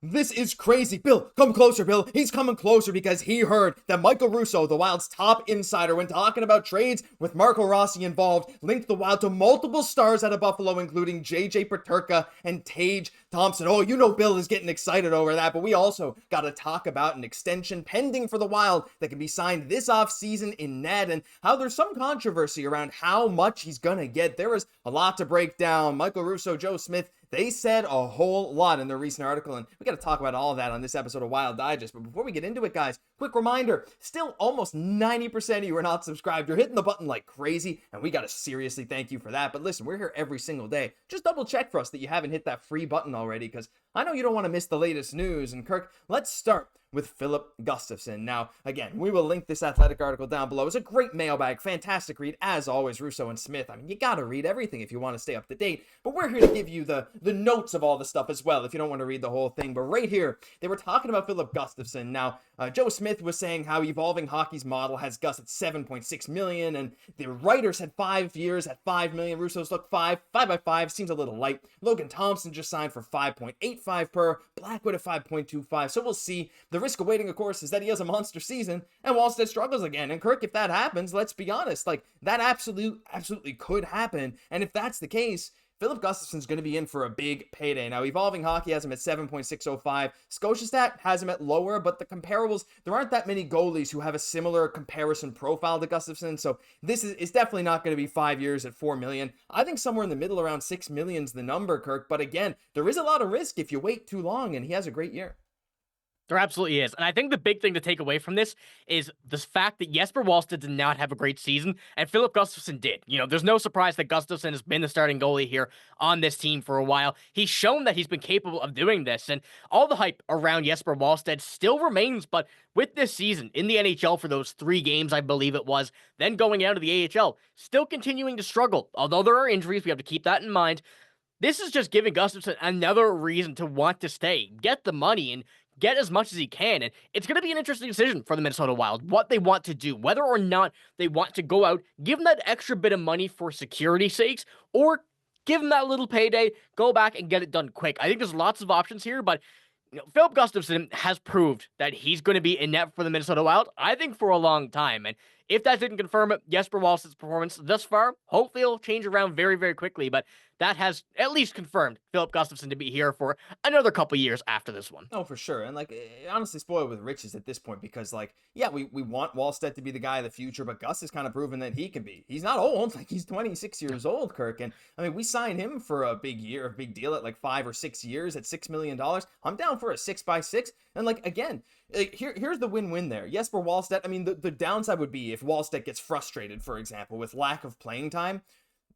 This is crazy. Bill, come closer, Bill. He's coming closer because he heard that Michael Russo, the Wild's top insider, when talking about trades with Marco Rossi involved, linked the Wild to multiple stars out of Buffalo, including JJ Peterka and Tage Thompson. Oh, you know Bill is getting excited over that, but we also got to talk about an extension pending for the Wild that can be signed this offseason in Ned, and how there's some controversy around how much he's going to get. There is a lot to break down. Michael Russo, Joe Smith, they said a whole lot in their recent article, and we got to talk about all of that on this episode of Wild Digest. But before we get into it, guys, quick reminder, still almost 90% of you are not subscribed. You're hitting the button like crazy, and we got to seriously thank you for that. But listen, we're here every single day. Just double check for us that you haven't hit that free button already, because I know you don't want to miss the latest news. And Kirk, let's start with Filip Gustavsson. Now, again, we will link this Athletic article down below. It's a great mailbag, fantastic read, as always, Russo and Smith. I mean, you gotta read everything if you want to stay up to date, but we're here to give you the notes of all the stuff as well, if you don't want to read the whole thing. But right here, they were talking about Filip Gustavsson. Now, Joe Smith was saying how Evolving Hockey's model has Gus at $7.6 million, and the writers had 5 years at $5 million. Russo's look 5 by 5 seems a little light. Logan Thompson just signed for 5.85 per, Blackwood at 5.25, so we'll see. The risk awaiting, of course, is that he has a monster season and Wallstedt struggles again. And Kirk, if that happens, let's be honest, like, that absolutely could happen. And if that's the case, Filip Gustavsson's going to be in for a big payday. Now, Evolving Hockey has him at 7.605. Scotiastat has him at lower, but the comparables, there aren't that many goalies who have a similar comparison profile to Gustavsson, so this is definitely not going to be 5 years at $4 million. I think somewhere in the middle, around $6 million is the number, Kirk. But again, there is a lot of risk if you wait too long, and he has a great year. There absolutely is. And I think the big thing to take away from this is the fact that Jesper Wallstedt did not have a great season, and Filip Gustavsson did. You know, there's no surprise that Gustavsson has been the starting goalie here on this team for a while. He's shown that he's been capable of doing this, and all the hype around Jesper Wallstedt still remains, but with this season in the NHL for those 3 games, I believe it was, then going out of the AHL, still continuing to struggle. Although there are injuries, we have to keep that in mind. This is just giving Gustavsson another reason to want to stay, get the money, and get as much as he can. And it's going to be an interesting decision for the Minnesota Wild, what they want to do, whether or not they want to go out, give them that extra bit of money for security's sakes, or give them that little payday, go back and get it done quick. I think there's lots of options here, but Filip Gustavsson has proved that he's going to be in net for the Minnesota Wild, I think, for a long time. And if that didn't confirm it, Jesper Wallstedt's performance thus far, hopefully it'll change around very, very quickly. But that has at least confirmed Filip Gustavsson to be here for another couple years after this one. Oh, for sure. And, like, honestly, spoiled with riches at this point because, like, yeah, we want Wallstedt to be the guy of the future, but Gus has kind of proven that he can be. He's not old. Like, he's 26 years old, Kirk. And, I mean, we signed him for a big deal at, like, 5 or 6 years at $6 million. I'm down for a 6x6. And, like, again, like, here's the win-win there. Yes, for Wallstedt, I mean, the downside would be if Wallstedt gets frustrated, for example, with lack of playing time,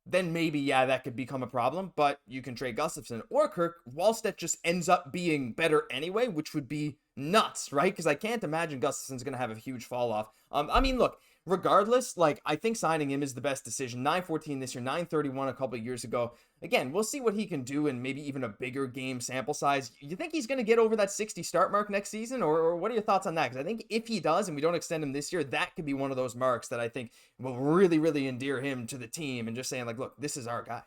then maybe, yeah, that could become a problem, but you can trade Gustavsson. Or, Kirk, Wallstedt just ends up being better anyway, which would be nuts, right? Because I can't imagine Gustafsson's going to have a huge fall off. I mean, look, regardless, like, I think signing him is the best decision. 914 this year, 931 a couple of years ago. Again, we'll see what he can do in maybe even a bigger game sample size. You think he's going to get over that 60 start mark next season? Or what are your thoughts on that? Because I think if he does and we don't extend him this year, that could be one of those marks that I think will really, really endear him to the team and just saying, like, look, this is our guy.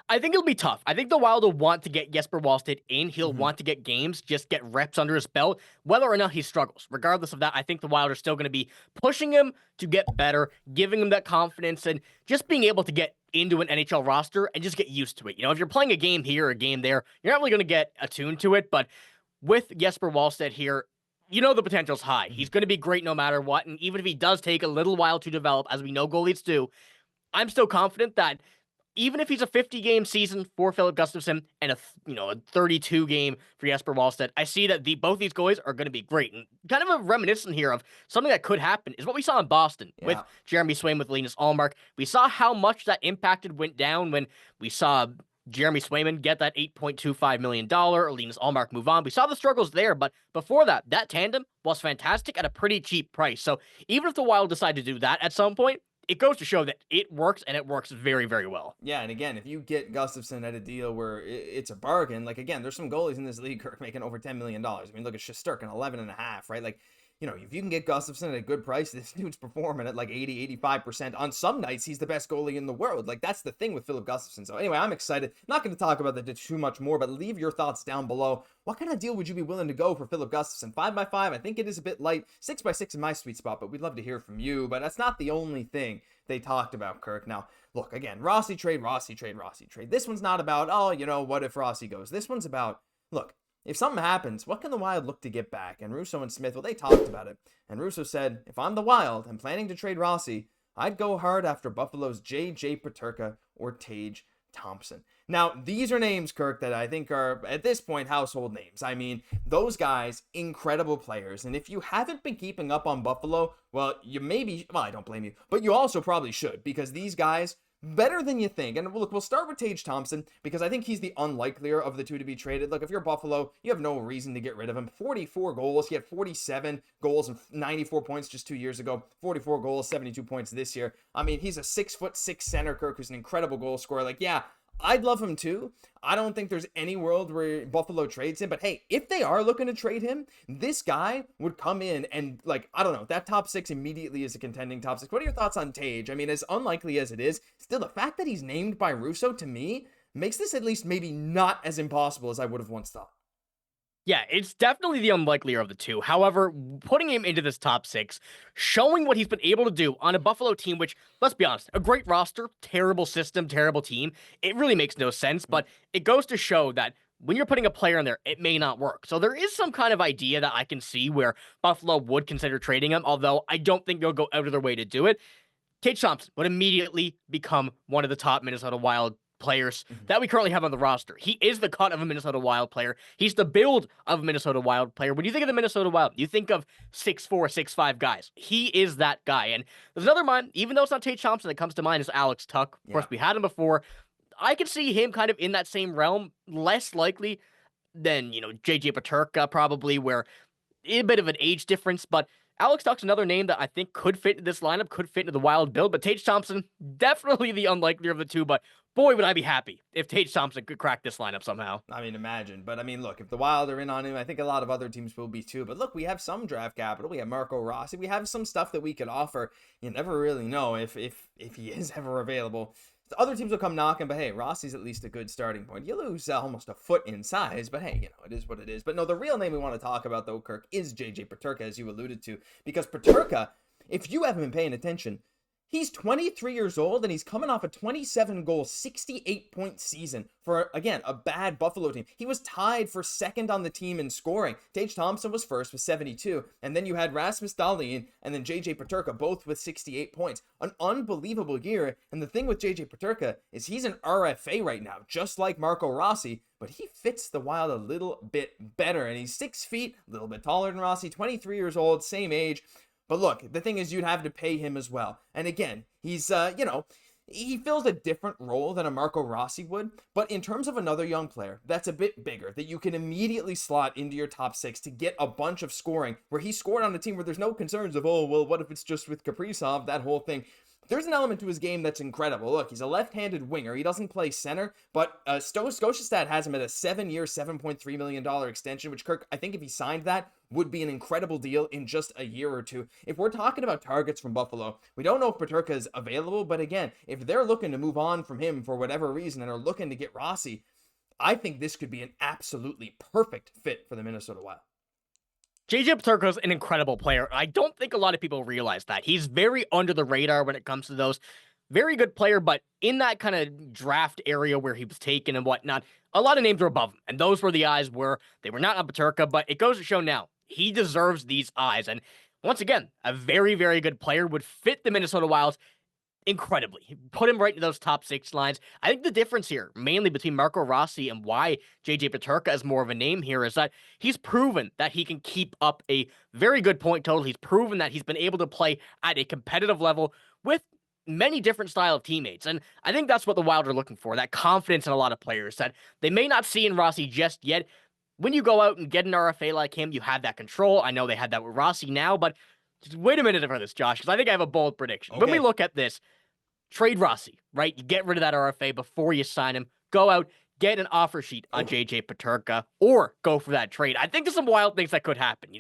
I think it'll be tough. I think the Wild will want to get Jesper Wallstedt in. He'll want to get games, just get reps under his belt, whether or not he struggles. Regardless of that, I think the Wild are still going to be pushing him to get better, giving him that confidence, and just being able to get into an NHL roster and just get used to it. You know, if you're playing a game here or a game there, you're not really going to get attuned to it, but with Jesper Wallstedt here, you know the potential's high. He's going to be great no matter what, and even if he does take a little while to develop, as we know goalies do, I'm still confident that even if he's a 50-game season for Filip Gustavsson and a 32-game for Jesper Wallstedt, I see that both these goalies are going to be great. And kind of a reminiscent here of something that could happen is what we saw in Boston with Jeremy Swayman with Linus Ullmark. We saw how much that went down when we saw Jeremy Swayman get that $8.25 million, Linus Ullmark move on. We saw the struggles there, but before that tandem was fantastic at a pretty cheap price. So even if the Wild decide to do that at some point, it goes to show that it works, and it works very, very well. Yeah, and again, if you get Gustavsson at a deal where it's a bargain, like, again, there's some goalies in this league, Kirk, making over $10 million. I mean, look at Shesterkin, 11.5, right? Like, you know, if you can get Gustavsson at a good price, this dude's performing at like 80-85%. On some nights, he's the best goalie in the world. Like, that's the thing with Filip Gustavsson. So anyway, I'm excited. Not going to talk about that too much more, but leave your thoughts down below. What kind of deal would you be willing to go for Filip Gustavsson? 5x5, I think it is a bit light. 6x6 in my sweet spot, but we'd love to hear from you. But that's not the only thing they talked about, Kirk. Now, look, again, Rossi trade. This one's not about, oh, you know, what if Rossi goes? This one's about, look, if something happens, what can the Wild look to get back? And Russo and Smith, well, they talked about it. And Russo said, if I'm the Wild, I'm planning to trade Rossi, I'd go hard after Buffalo's J.J. Peterka or Tage Thompson. Now, these are names, Kirk, that I think are, at this point, household names. I mean, those guys, incredible players. And if you haven't been keeping up on Buffalo, well, you maybe, well, I don't blame you, but you also probably should, because these guys, better than you think. And look, we'll start with Tage Thompson, because I think he's the unlikelier of the two to be traded. Look, if you're Buffalo, you have no reason to get rid of him. 44 goals. He had 47 goals and 94 points just 2 years ago. 44 goals, 72 points this year. I mean, he's a 6'6" center, Kirk, who's an incredible goal scorer. Like, yeah, I'd love him too. I don't think there's any world where Buffalo trades him, but hey, if they are looking to trade him, this guy would come in and, like, I don't know, that top six immediately is a contending top six. What are your thoughts on Tage? I mean, as unlikely as it is, still the fact that he's named by Russo, to me, makes this at least maybe not as impossible as I would have once thought. Yeah, it's definitely the unlikelier of the two. However, putting him into this top six, showing what he's been able to do on a Buffalo team, which, let's be honest, a great roster, terrible system, terrible team, it really makes no sense, but it goes to show that when you're putting a player in there, it may not work. So there is some kind of idea that I can see where Buffalo would consider trading him, although I don't think they'll go out of their way to do it. Tage Thompson would immediately become one of the top Minnesota Wild players that we currently have on the roster. He is the cut of a Minnesota Wild player. He's the build of a Minnesota Wild player. When you think of the Minnesota Wild, you think of 6'4", 6'5" guys. He is that guy. And there's another one, even though it's not Tage Thompson, that comes to mind is Alex Tuch. Of course, we had him before. I could see him kind of in that same realm, less likely than, you know, J.J. Peterka probably, where a bit of an age difference, but Alex Tuch's another name that I think could fit in this lineup, could fit into the Wild build, but Tage Thompson, definitely the unlikelier of the two, but boy, would I be happy if Tage Thompson could crack this lineup somehow. I mean, imagine. But I mean, look, if the Wild are in on him, I think a lot of other teams will be too. But look, we have some draft capital. We have Marco Rossi. We have some stuff that we could offer. You never really know if he is ever available. The other teams will come knocking, but hey, Rossi's at least a good starting point. You lose almost a foot in size, but hey, you know, it is what it is. But no, the real name we want to talk about, though, Kirk, is J.J. Peterka, as you alluded to. Because Peterka, if you haven't been paying attention, he's 23 years old, and he's coming off a 27-goal, 68-point season for, again, a bad Buffalo team. He was tied for second on the team in scoring. Tage Thompson was first with 72, and then you had Rasmus Dahlin and then J.J. Peterka, both with 68 points. An unbelievable year, and the thing with J.J. Peterka is he's an RFA right now, just like Marco Rossi, but he fits the Wild a little bit better, and he's 6 feet, a little bit taller than Rossi, 23 years old, same age. But look, the thing is you'd have to pay him as well. And again, he's, you know, he fills a different role than a Marco Rossi would. But in terms of another young player that's a bit bigger, that you can immediately slot into your top six to get a bunch of scoring, where he scored on a team where there's no concerns of, oh, well, what if it's just with Kaprizov, that whole thing. There's an element to his game that's incredible. Look, he's a left-handed winger. He doesn't play center, but Scotiastat has him at a 7-year, $7.3 million extension, which, Kirk, I think if he signed that, would be an incredible deal in just a year or two. If we're talking about targets from Buffalo, we don't know if Peterka is available, but again, if they're looking to move on from him for whatever reason and are looking to get Rossi, I think this could be an absolutely perfect fit for the Minnesota Wild. J.J. Peterka's an incredible player. I don't think a lot of people realize that. He's very under the radar when it comes to those. Very good player, but in that kind of draft area where he was taken and whatnot, a lot of names were above him, and those were the eyes where they were not on Peterka, but it goes to show now, he deserves these eyes, and once again, a very, very good player would fit the Minnesota Wild incredibly. Put him right into those top six lines. I think the difference here, mainly between Marco Rossi and why J.J. Peterka is more of a name here, is that he's proven that he can keep up a very good point total. He's proven that he's been able to play at a competitive level with many different style of teammates. And I think that's what the Wild are looking for, that confidence in a lot of players that they may not see in Rossi just yet. When you go out and get an RFA like him, you have that control. I know they had that with Rossi now, but just wait a minute for this, Josh, because I think I have a bold prediction. Okay. When we look at this, trade Rossi, right? You get rid of that RFA before you sign him. Go out, get an offer sheet on JJ Peterka or go for that trade. I think there's some wild things that could happen.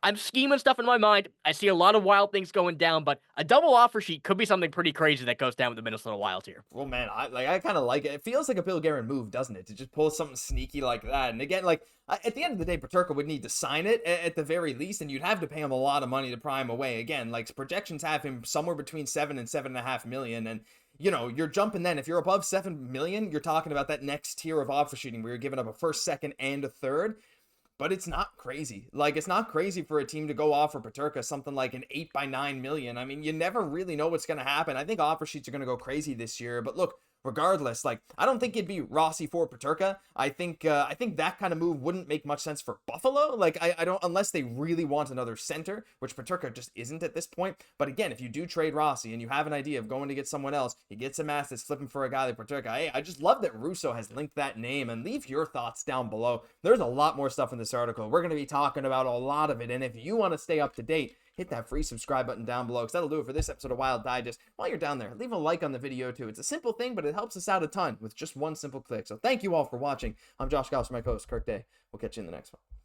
I'm scheming stuff in my mind. I see a lot of wild things going down, but a double offer sheet could be something pretty crazy that goes down with the Minnesota Wild here. Well, man, I kind of like it. It feels like a Bill Guerin move, doesn't it? To just pull something sneaky like that. And again, at the end of the day, Peterka would need to sign it at the very least, and you'd have to pay him a lot of money to pry him away. Again, projections have him somewhere between 7 and 7.5 million, and you're jumping then. If you're above 7 million, you're talking about that next tier of offer shooting where you're giving up a first, second, and a third. But it's not crazy. It's not crazy for a team to go offer Peterka something like an 8 by 9 million. I mean, you never really know what's going to happen. I think offer sheets are going to go crazy this year. But look, regardless, I don't think it'd be Rossi for Peterka. I think that kind of move wouldn't make much sense for Buffalo. I don't, unless they really want another center, which Peterka just isn't at this point. But again, if you do trade Rossi and you have an idea of going to get someone else, you get some assets, flipping for a guy like Peterka. Hey, I just love that Russo has linked that name, and leave your thoughts down below. There's a lot more stuff in this article. We're going to be talking about a lot of it. And if you want to stay up to date, hit that free subscribe button down below, because that'll do it for this episode of Wild Digest. While you're down there, leave a like on the video too. It's a simple thing, but it helps us out a ton with just one simple click. So thank you all for watching. I'm Josh Gosse, my co-host, Kirk Day. We'll catch you in the next one.